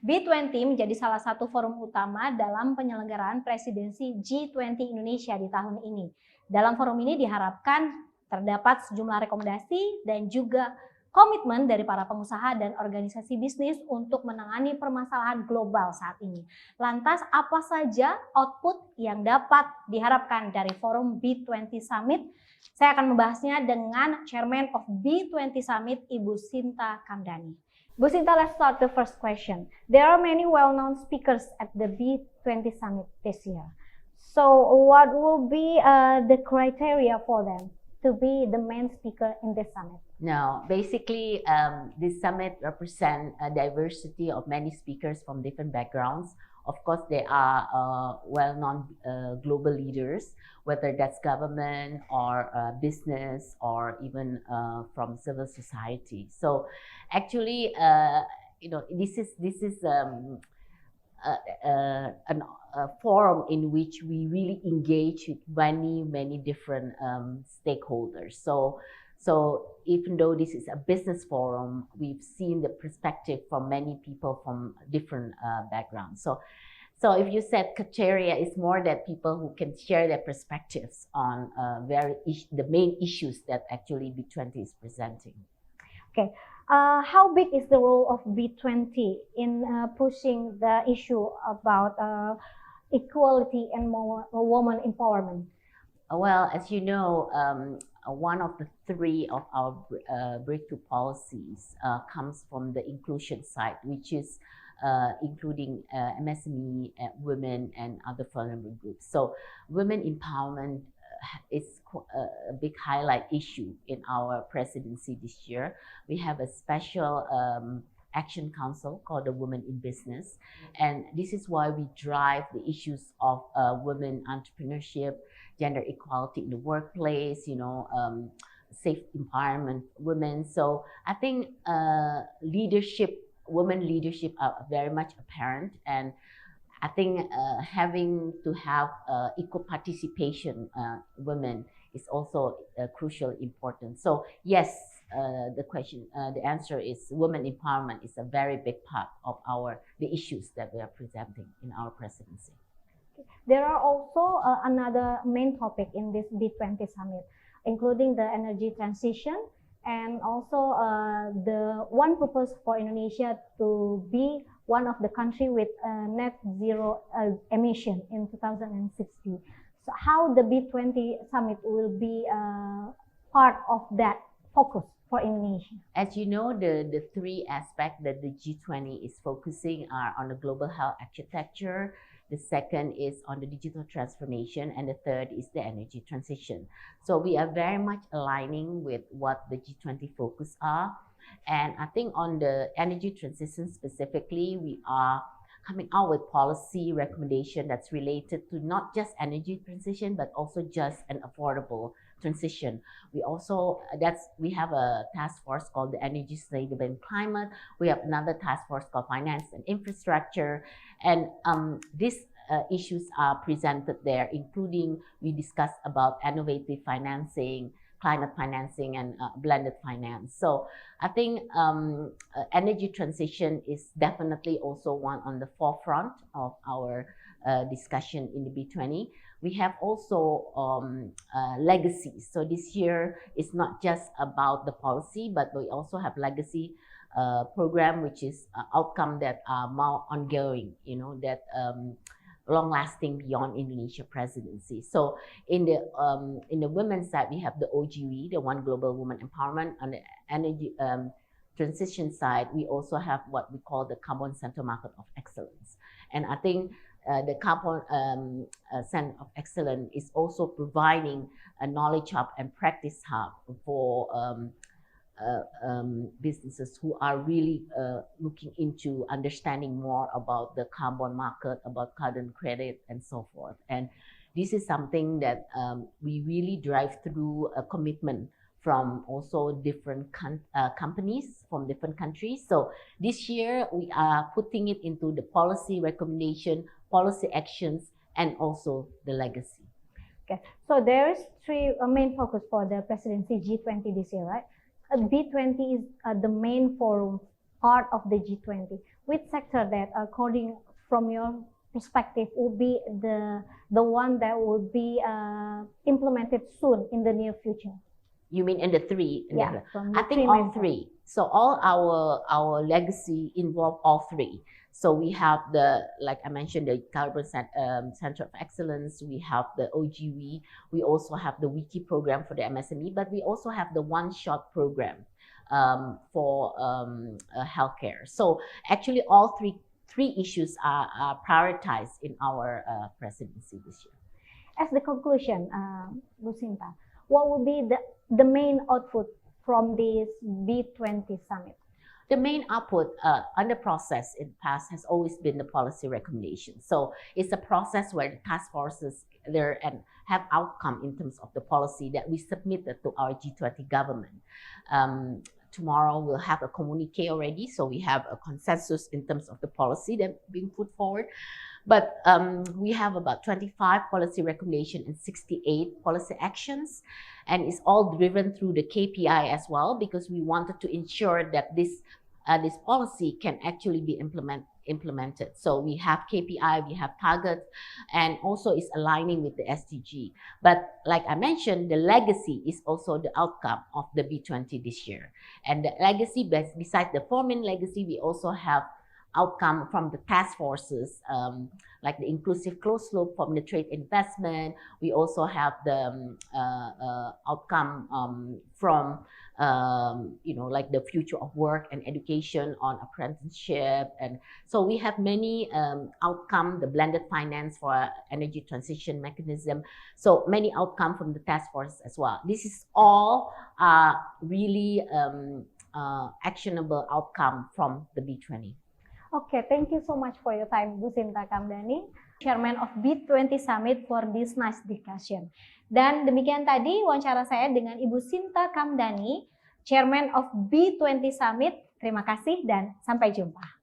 B20 menjadi salah satu forum utama dalam penyelenggaraan presidensi G20 Indonesia di tahun ini. Dalam forum ini diharapkan terdapat sejumlah rekomendasi dan juga komitmen dari para pengusaha dan organisasi bisnis untuk menangani permasalahan global saat ini. Lantas apa saja output yang dapat diharapkan dari forum B20 Summit? Saya akan membahasnya dengan Chairman of B20 Summit, Ibu Shinta Kamdani. Bu Shinta, let's start the first question. There are many well-known speakers at the B20 Summit this year. So what will be the criteria for them to be the main speaker in this summit? No, basically, this summit represents a diversity of many speakers from different backgrounds. Of course, they are well-known global leaders, whether that's government or business or even from civil society. So, actually, this is a forum in which we really engage with many different stakeholders. So even though this is a business forum, we've seen the perspective from many people from different backgrounds. So if you said criteria, is more that people who can share their perspectives on the main issues that actually B20 is presenting. Okay. How big is the role of B20 in pushing the issue about equality and woman empowerment? Well, as you know, one of the three of our breakthrough policies comes from the inclusion side, which is including MSME, women, and other vulnerable groups. So women empowerment is a big highlight issue in our presidency this year. We have a special action council called the Women in Business, and this is why we drive the issues of women entrepreneurship, gender equality in the workplace, safe environment, women. So I think women leadership are very much apparent, and I think having to have equal participation women is also crucial important. So yes, the answer is women empowerment is a very big part of the issues that we are presenting in our presidency. There are also another main topic in this B20 summit, including the energy transition and also the one purpose for Indonesia to be one of the country with net zero emission in 2060. So how the B20 summit will be part of that focus for Indonesia? As you know, the three aspects that the G20 is focusing are on the global health architecture, the second is on the digital transformation, and the third is the energy transition. So we are very much aligning with what the G20 focus are. And I think on the energy transition specifically, we are coming out with policy recommendation that's related to not just energy transition, but also just an affordable transition. We have a task force called the Energy Sustainable and Climate. We have another task force called Finance and Infrastructure. And these issues are presented there, including we discuss about innovative financing, climate financing, and blended finance. So I think energy transition is definitely also one on the forefront of our discussion in the B20. We have also legacies. So this year is not just about the policy, but we also have legacy program, which is outcome that are more ongoing, that long-lasting beyond Indonesia presidency. So in the women's side, we have the OGW, the One Global Women Empowerment. On the energy transition side, we also have what we call the Carbon Center Market of Excellence. And I think the Carbon Center of Excellence is also providing a knowledge hub and practice hub for businesses who are really looking into understanding more about the carbon market, about carbon credit, and so forth. And this is something that we really drive through a commitment from also different companies from different countries. So this year we are putting it into the policy recommendation, policy actions, and also the legacy. Okay, so there is three main focus for the presidency G20 this year, right? B20 is the main forum, part of the G20. which sector that, according from your perspective, will be the one that will be implemented soon in the near future? You mean in the three? Yeah, I think all three. So all our legacy involve all three. So we have like I mentioned, the Caliber Center of Excellence. We have the OGV. We also have the Wiki program for the MSME, but we also have the one-shot program for healthcare. So actually, all three issues are prioritized in our presidency this year. As the conclusion, Bu Shinta, what will be the main output from this B20 summit? The main output on the process in the past has always been the policy recommendation. So it's a process where the task forces there and have outcome in terms of the policy that we submitted to our G20 government. Tomorrow we'll have a communique already, so we have a consensus in terms of the policy that's being put forward. But we have about 25 policy recommendations and 68 policy actions, and it's all driven through the KPI as well, because we wanted to ensure that this policy can actually be implemented. So we have KPI, we have targets, and also it's aligning with the SDG. But like I mentioned, the legacy is also the outcome of the B20 this year. And the legacy, besides the 4 main legacy, we also have outcome from the task forces, like the inclusive closed loop from the trade investment. We also have the outcome from like the future of work and education on apprenticeship. And so we have many outcome, the blended finance for energy transition mechanism. So many outcome from the task force as well. This is all really actionable outcome from the B20. Okay, thank you so much for your time, Bu Shinta Kamdani, Chairman of B20 Summit, for this nice discussion. Dan demikian tadi wawancara saya dengan Ibu Shinta Kamdani, Chairman of B20 Summit. Terima kasih dan sampai jumpa.